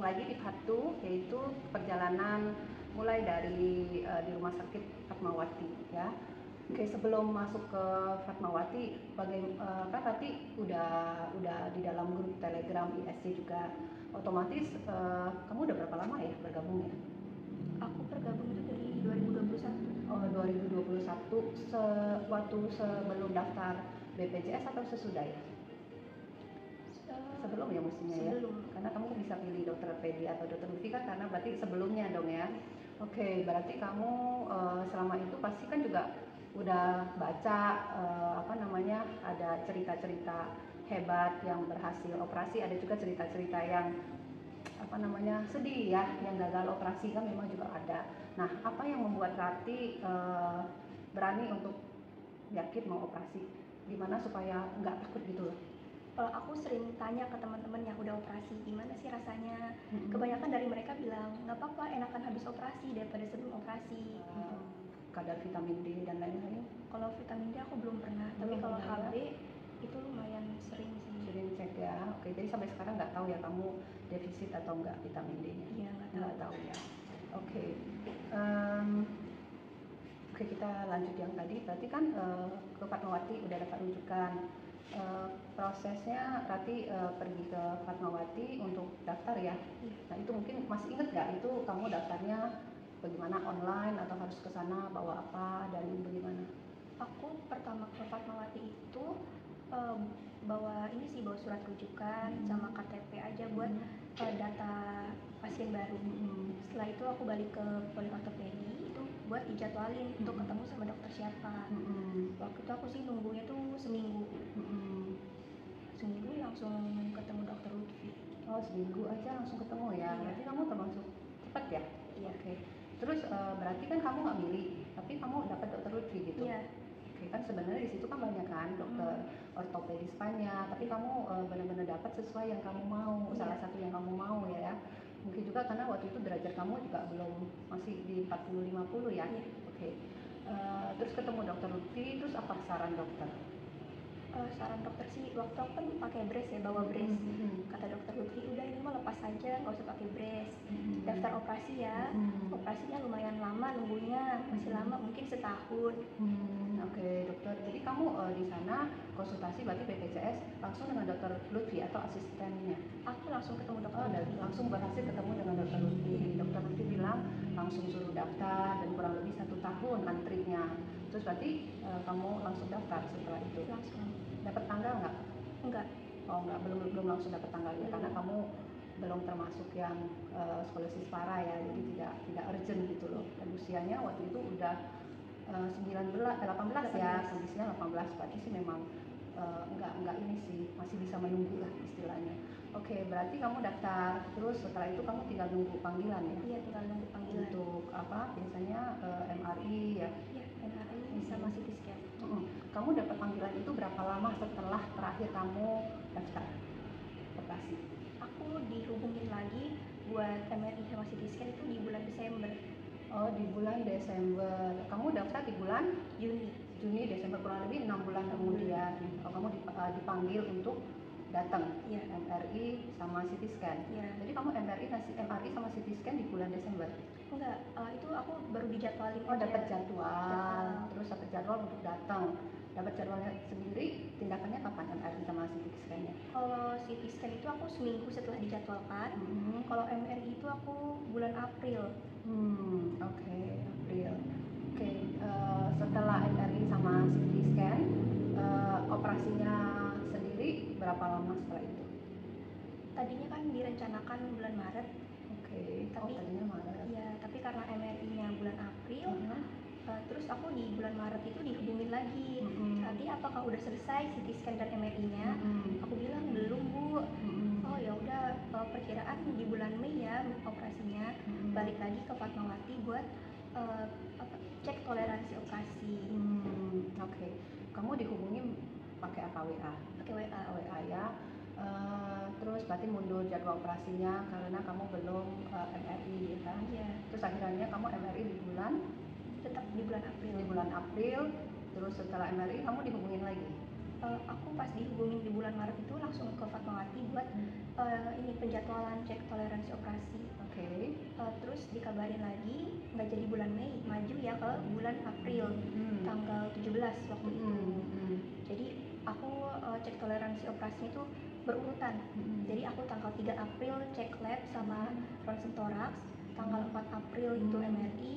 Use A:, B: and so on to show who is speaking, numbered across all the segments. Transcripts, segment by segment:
A: sambung lagi di part 2, yaitu perjalanan mulai dari di rumah sakit Fatmawati ya. Oke, sebelum masuk ke Fatmawati, kan tadi udah di dalam grup Telegram ISC juga. Otomatis kamu udah berapa lama ya bergabung ya?
B: Aku bergabung itu dari 2021.
A: Oh, 2021 waktu sebelum daftar BPJS atau sesudah ya? Sebelum ya mestinya ya, karena kamu bisa pilih dokter pedi atau dokter Lutfi kan karena berarti sebelumnya dong ya. Oke, berarti kamu selama itu pasti kan juga udah baca ada cerita-cerita hebat yang berhasil operasi, ada juga cerita-cerita yang sedih ya, yang gagal operasi kan memang juga ada. Nah, apa yang membuat Rati berani untuk yakin mau operasi? Gimana supaya nggak takut gitu loh?
B: Kalau aku sering tanya ke teman-teman yang udah operasi, gimana sih rasanya? Kebanyakan dari mereka bilang, nggak apa-apa, enakan habis operasi daripada sebelum operasi.
A: Kadar vitamin D dan lain-lain?
B: Kalau vitamin D aku belum pernah, tapi kalau HB itu lumayan sering sih.
A: Sering cek ya. Oke, jadi sampai sekarang nggak tahu ya kamu defisit atau enggak vitamin D-nya?
B: Iya, nggak tahu
A: ya. Oke. Oke, kita lanjut yang tadi. Berarti kan ke Fatmawati udah dapat rujukan. Prosesnya Rati pergi ke Fatmawati untuk daftar ya. Nah, itu mungkin masih inget nggak itu kamu daftarnya bagaimana, online atau harus ke sana bawa apa dan bagaimana?
B: Aku pertama ke Fatmawati itu bawa surat rujukan sama KTP aja buat data pasien baru. Setelah itu aku balik ke poli ortopedi itu buat dijadwalin untuk ketemu sama dokter siapa. Waktu itu aku sih nunggunya tuh seminggu. Seminggu langsung ketemu dokter Lutfi.
A: Oh, seminggu aja langsung ketemu ya? Iya. Berarti kamu termasuk cepat ya?
B: Iya.
A: Oke. Terus berarti kan kamu nggak milih, tapi kamu dapat dokter Lutfi gitu?
B: Iya.
A: Oke, kan sebenarnya di situ kan banyak kan dokter ortopedis banyak, tapi kamu benar-benar dapat sesuai yang kamu mau, salah satu yang kamu mau ya. Mungkin juga karena waktu itu derajat kamu juga belum, masih di 40-50 ya.
B: Iya.
A: Oke. Terus ketemu dokter Lutfi, terus apa saran dokter?
B: Saran dokter sih, waktu aku kan pakai brace ya, bawa brace. Kata dokter Lutfi, udah ini mah lepas aja, nggak usah pakai brace. Daftar operasi ya. Operasinya lumayan lama nunggunya, masih lama, mungkin setahun.
A: Oke, dokter. Jadi kamu di sana konsultasi berarti BPJS langsung dengan dokter Lutfi atau asistennya?
B: Aku langsung ketemu dokter.
A: Langsung berhasil ketemu dengan dokter Lutfi. Dokter Lutfi bilang langsung suruh daftar dan kurang lebih 1 tahun antrinya. Terus berarti kamu langsung daftar setelah itu?
B: Langsung.
A: Dapat tanggal nggak?
B: Enggak.
A: Oh enggak, belum langsung dapat tanggal ya, karena kamu belum termasuk yang skoliyosis parah ya, jadi tidak urgent gitu loh. Dan usianya waktu itu udah 18 ya, kondisinya 18, berarti sih memang enggak ini sih, masih bisa menunggu lah istilahnya. Oke, berarti kamu daftar, terus setelah itu kamu tinggal nunggu panggilan ya?
B: Iya, tinggal nunggu panggilan.
A: Untuk apa? Biasanya MRI ya?
B: Iya, MRI sama CT scan.
A: Kamu dapat panggilan itu berapa lama setelah terakhir kamu daftar operasi?
B: Aku dihubungin lagi buat MRI sama CT scan itu di bulan Desember.
A: Oh, di bulan Desember. Kamu daftar di bulan
B: Juni,
A: Desember, kurang lebih 6 bulan kemudian. Kamu dipanggil untuk datang.
B: Iya.
A: MRI sama CT scan.
B: Iya.
A: Jadi kamu MRI sama CT scan di bulan Desember?
B: Enggak, itu aku baru dijadwalin.
A: Oh, dapat jadwal. Terus dapat jadwal untuk datang. Dapat jadwalnya sendiri, tindakannya kapan MRI sama CT scan-nya?
B: Kalau CT scan itu aku seminggu setelah dijadwalkan. Kalau MRI itu aku bulan April.
A: Oke, April. Oke, setelah MRI sama CT scan, operasinya sendiri berapa lama setelah itu?
B: Tadinya kan direncanakan bulan Maret.
A: Tapi tadinya Maret.
B: Iya, tapi karena MRI-nya bulan April, terus aku di bulan Maret itu dihubungin lagi. Nanti apakah udah selesai CT scan dan MRI-nya? Aku bilang belum, Bu. Oh ya udah, perkiraan di bulan Mei ya operasinya. Balik lagi ke Fatmawati buat cek toleransi operasi.
A: Oke. Kamu dihubungi pakai apa, WA? Pakai WA ya. Terus berarti mundur jadwal operasinya karena kamu belum MRI ya kan?
B: Iya.
A: Terus akhirnya kamu MRI di bulan?
B: Tetap di bulan April.
A: Di bulan April. Terus setelah MRI kamu dihubungin lagi?
B: Aku pas dihubungin di bulan Maret itu langsung ke Fatmawati buat ini penjadwalan cek toleransi operasi. terus dikabarin lagi nggak jadi bulan Mei, maju ya ke bulan April, tanggal 17 waktu itu. Jadi aku cek toleransi operasinya itu berurutan. Jadi aku tanggal 3 April cek lab sama ronsen toraks, tanggal 4 April itu MRI,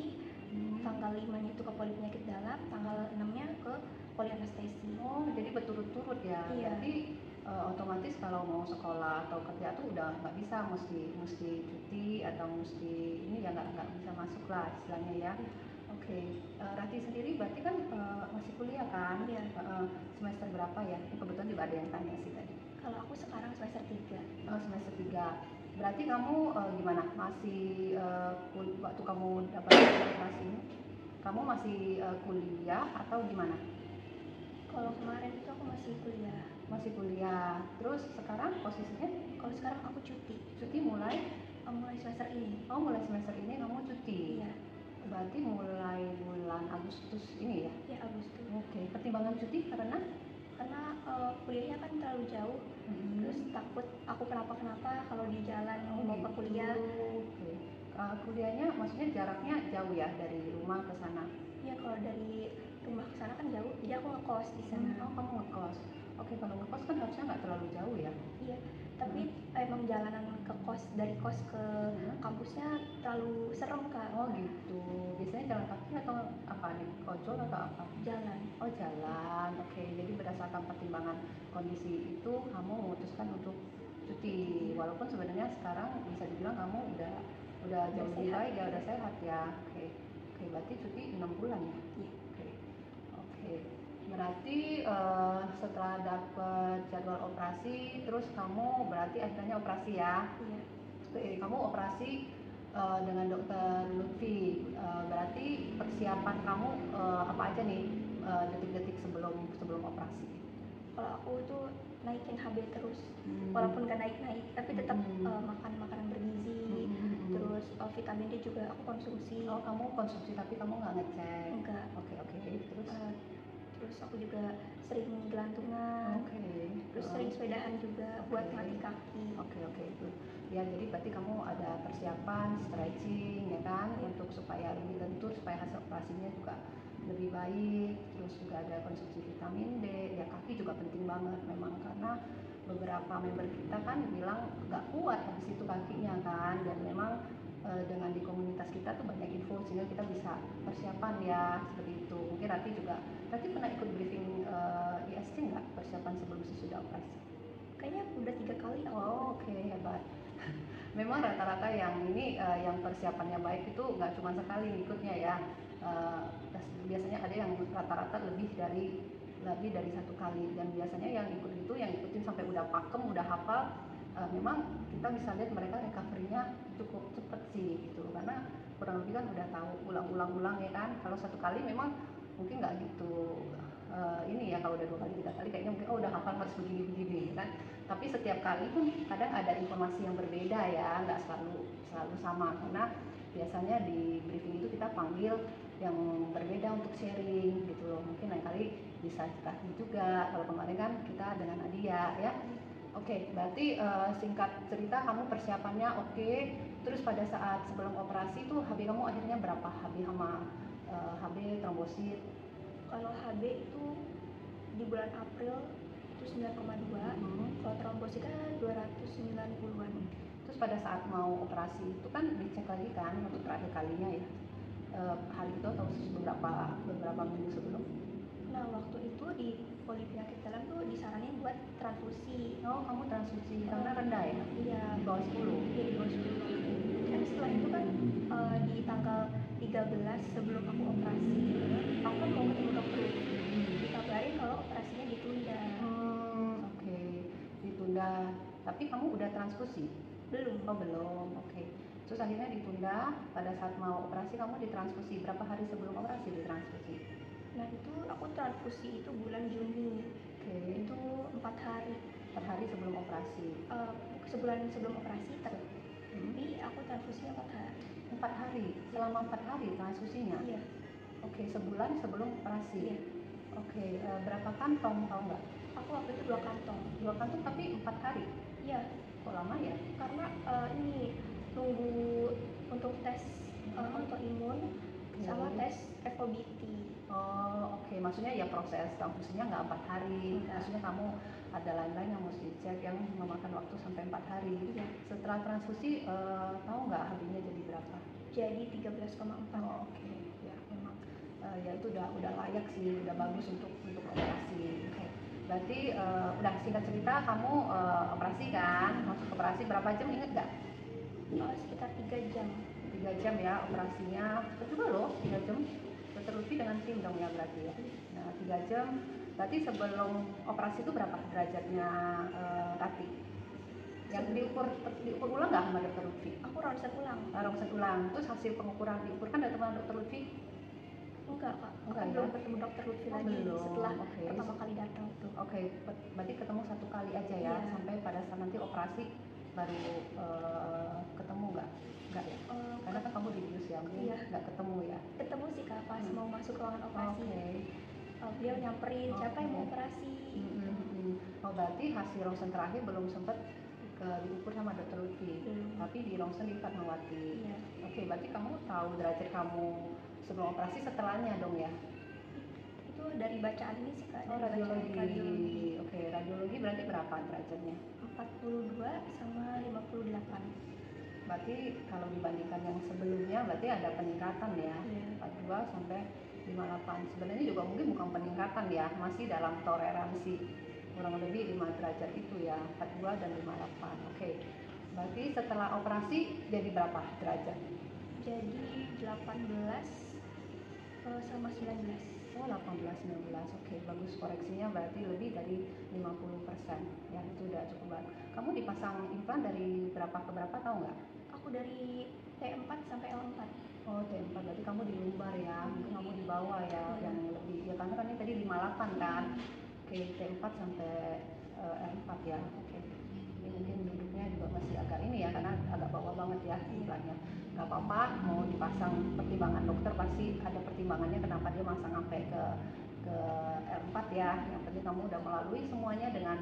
B: tanggal 5-nya itu ke poli penyakit dalam, tanggal 6-nya ke poli anestesi.
A: Oh, jadi berturut-turut ya.
B: Iya.
A: Berarti otomatis kalau mau sekolah atau kerja tuh udah nggak bisa, mesti cuti atau mesti ini ya nggak bisa masuk lah istilahnya ya. Oke. Rati sendiri berarti kan masih kuliah kan?
B: Iya.
A: Semester berapa ya? Kebetulan juga ada yang tanya sih tadi.
B: Kalau aku sekarang semester 3.
A: Oh, semester 3. Berarti kamu gimana? Masih waktu kamu dapat operasi ini, kamu masih kuliah atau gimana?
B: Kalau kemarin itu aku masih kuliah.
A: Masih kuliah. Terus sekarang posisinya?
B: Kalau sekarang aku cuti.
A: Cuti mulai
B: semester ini.
A: Oh, mulai semester ini kamu cuti.
B: Iya.
A: Berarti mulai bulan Agustus ini ya?
B: Ya, Agustus.
A: Oke. Pertimbangan cuti karena
B: kuliahnya kan terlalu jauh. Terus takut aku kenapa-kenapa kalau di jalan mau ke kuliah.
A: Oke. Kuliahnya maksudnya jaraknya jauh ya dari rumah ke sana?
B: Iya, kalau dari rumah ke sana kan jauh, jadi aku ngekos di sana.
A: Oh, kamu ngekos. Oke, kalau ngekos kan harusnya nggak terlalu jauh ya?
B: Iya, tapi emang jalanan ke kos, dari kos ke kampusnya terlalu serem, Kak.
A: Oh gitu. Biasanya jalan kaki atau apa nih? Ojol atau apa?
B: Jalan.
A: Oh, jalan. Oke, jadi berdasarkan pertimbangan kondisi itu kamu memutuskan untuk cuti. Walaupun sebenarnya sekarang bisa dibilang kamu udah jauh lebih baik ya, udah sehat ya. Oke. Oke, berarti cuti 6 bulan ya?
B: Iya.
A: Oke. Berarti setelah dapat jadwal operasi, terus kamu berarti akhirnya operasi ya?
B: Iya.
A: Oke, kamu operasi dengan dokter Lutfi. Berarti persiapan kamu apa aja nih detik-detik sebelum operasi?
B: Kalau aku tuh naikin HB terus, walaupun gak naik-naik, tapi tetap makan makanan bergizi, terus vitamin D juga aku konsumsi.
A: Oh, kamu konsumsi tapi kamu nggak ngecek?
B: Enggak.
A: Oke. Terus?
B: Terus aku juga sering gelantungan. Terus sering sepedahan juga buat melatih kaki.
A: Oke. Itu ya, jadi berarti kamu ada persiapan stretching ya kan, untuk supaya lebih lentur, supaya hasil operasinya juga lebih baik. Terus juga ada konsumsi vitamin D ya. Kaki juga penting banget memang, karena beberapa member kita kan bilang nggak kuat habis itu kakinya kan, dan memang dengan di komunitas kita tuh banyak info sehingga kita bisa persiapan ya, seperti itu. Mungkin Rati pernah ikut briefing ISC nggak, persiapan sebelum sesudah operasi?
B: Kayaknya udah 3 kali.
A: Oke, hebat. Memang rata-rata yang ini yang persiapannya baik itu nggak cuma sekali ikutnya ya. Biasanya ada yang rata-rata lebih dari 1 kali, dan biasanya yang ikutin sampai udah pakem, udah hafal. Memang kita bisa lihat mereka recovery-nya cukup cepet sih gitu, karena kurang lebih kan udah tahu ulang ya kan. Kalau 1 kali memang mungkin nggak gitu ini ya, kalau udah 2 kali 3 kali kayaknya mungkin udah hafal harus begini kan. Tapi setiap kali pun kadang ada informasi yang berbeda ya, nggak selalu sama, karena biasanya di briefing itu kita panggil yang berbeda untuk sharing gitu loh. Mungkin lain kali bisa dikasih juga. Kalau kemarin kan kita dengan Nadia ya. Oke, berarti singkat cerita kamu persiapannya oke. Terus pada saat sebelum operasi tuh HB kamu akhirnya berapa? HB sama HB trombosit?
B: Kalau HB itu di bulan April itu 9,2. Kalau trombosit kan 290-an.
A: Terus pada saat mau operasi itu kan dicek lagi kan untuk terakhir kalinya ya, hari itu atau beberapa minggu sebelum?
B: Nah, waktu itu di poli penyakit dalam tuh disaranin buat transfusi.
A: Oh, kamu transfusi karena rendah ya?
B: Iya.
A: Di bawah 10?
B: Iya, di bawah 10. Dan setelah itu kan di tanggal 13 sebelum aku operasi, aku kan mau ketemu dokter. Dikabarin kalau operasinya ditunda.
A: Oke. Ditunda. Tapi kamu udah transfusi?
B: Belum.
A: Oh, belum. Oke. Terus akhirnya ditunda. Pada saat mau operasi kamu ditransfusi. Berapa hari sebelum operasi ditransfusi?
B: Nah, itu aku transfusi itu bulan Juni.
A: Oke.
B: Itu 4 hari.
A: 4 hari sebelum operasi?
B: Sebulan sebelum operasi, tapi aku transfusinya 4 hari.
A: 4 hari? Selama 4 hari transfusinya?
B: Iya.
A: Oke, sebulan sebelum operasi?
B: Iya.
A: Oke, berapa kantong tahu nggak?
B: Aku waktu itu 2 kantong.
A: 2 kantong tapi 4 hari?
B: Iya.
A: Kok lama ya?
B: Karena ini nunggu untuk tes OBT.
A: Oh, oke. Maksudnya ya proses transfusinya nggak 4 hari.
B: Enggak.
A: Maksudnya kamu ada lain-lain yang mesti cek yang memakan waktu sampai 4 hari.
B: Iya.
A: Setelah transfusi, tahu nggak HB-nya jadi berapa?
B: Jadi 13,4.
A: Oh, oke. Ya, memang ya itu udah layak sih, udah bagus untuk operasi. Oke. Berarti udah singkat cerita kamu operasi kan? Masuk operasi berapa jam inget nggak?
B: Sekitar 3 jam.
A: 3 jam ya operasinya. Cepet juga loh 3 jam. Dokter Lutfi dengan tim dong ya berarti ya. Nah 3 jam. Berarti sebelum operasi itu berapa derajatnya Rati? Yang diukur ulang nggak sama Dokter Lutfi?
B: Aku ronsen ulang.
A: Ronsen ulang. Terus hasil pengukuran diukur kan dari teman Dokter Lutfi?
B: Enggak, Kak.
A: Enggak
B: Aku
A: ya?
B: belum ketemu Dokter Lutfi lagi
A: Belum.
B: setelah
A: Oke.
B: pertama kali datang tuh.
A: Oke, berarti ketemu 1 kali aja ya,
B: Iya.
A: sampai pada saat nanti operasi baru ketemu nggak? Nggak ya? Karena kan kamu dibius ya, mungkin
B: Iya.
A: nggak ketemu ya.
B: Ketemu sih, Kak, pas mau masuk ruangan operasi.
A: Oke.
B: Beliau nyamperin, siapa yang mau
A: Oke.
B: operasi?
A: Oh berarti hasil ronsen terakhir belum sempat diukur sama Dokter Lutfi, tapi di ronsen di Fatmawati.
B: Iya.
A: Oke, berarti kamu tahu derajat kamu sebelum operasi setelahnya dong ya?
B: Itu dari bacaan ini sih, Kak.
A: Oh,
B: dari bacaan
A: radiologi. Oke, radiologi berarti berapa derajatnya?
B: 42 sama 58.
A: Berarti kalau dibandingkan yang sebelumnya berarti ada peningkatan ya.
B: Iya.
A: 42 sampai 58. Sebenarnya juga mungkin bukan peningkatan ya, masih dalam toleransi kurang lebih 5 derajat itu ya, 42 dan 58. Oke. Berarti setelah operasi jadi berapa derajat?
B: Jadi 18 sama 19.
A: Oh 18, 19. Oke, bagus, koreksinya berarti lebih dari 50%. Ya, itu udah cukup bagus. Kamu dipasang implan dari berapa ke berapa tahu nggak?
B: Aku dari T4 sampai L4.
A: Oh T4, berarti kamu di lumbar ya, mungkin kamu di bawah ya, yang lebih, ya karena kan ini tadi 58 kan. Oke, T4 sampai L4 ya. Oke, ini mungkin duduknya juga masih agak ini ya, karena agak bawah banget ya implannya. Gak apa-apa, mau dipasang, pertimbangan dokter pasti ada pertimbangannya kenapa dia masang sampai ke L4 ya. Yang penting kamu udah melalui semuanya dengan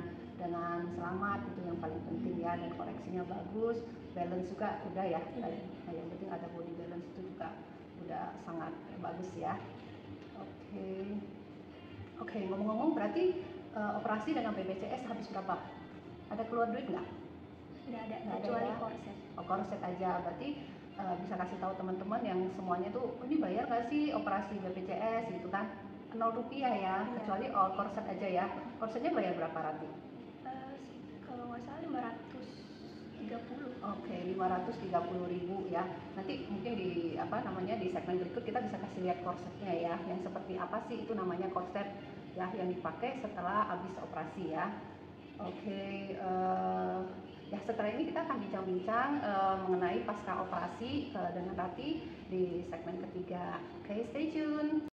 A: selamat, itu yang paling penting ya, dan koreksinya bagus, balance juga udah ya. Nah, yang penting ada body balance itu juga udah sangat bagus ya. Oke, ngomong-ngomong berarti operasi dengan BPJS habis berapa? Ada keluar duit nggak?
B: Nggak ada,
A: Nggak ada
B: kecuali
A: ya?
B: korset.
A: Oh, korset aja, berarti bisa kasih tahu teman-teman yang semuanya tuh, ini bayar nggak sih operasi BPJS gitu kan? 0 rupiah ya, kecuali korset aja ya. Korsetnya bayar berapa Rati?
B: Kalau nggak salah 530.
A: Oke, 530.000 ya. Nanti mungkin di di segmen berikut kita bisa kasih lihat korsetnya ya, yang seperti apa sih itu namanya korset ya, yang dipakai setelah habis operasi ya. Oke, ya setelah ini kita akan bincang-bincang mengenai pasca operasi dengan Rati di segmen ketiga. Oke, stay tune.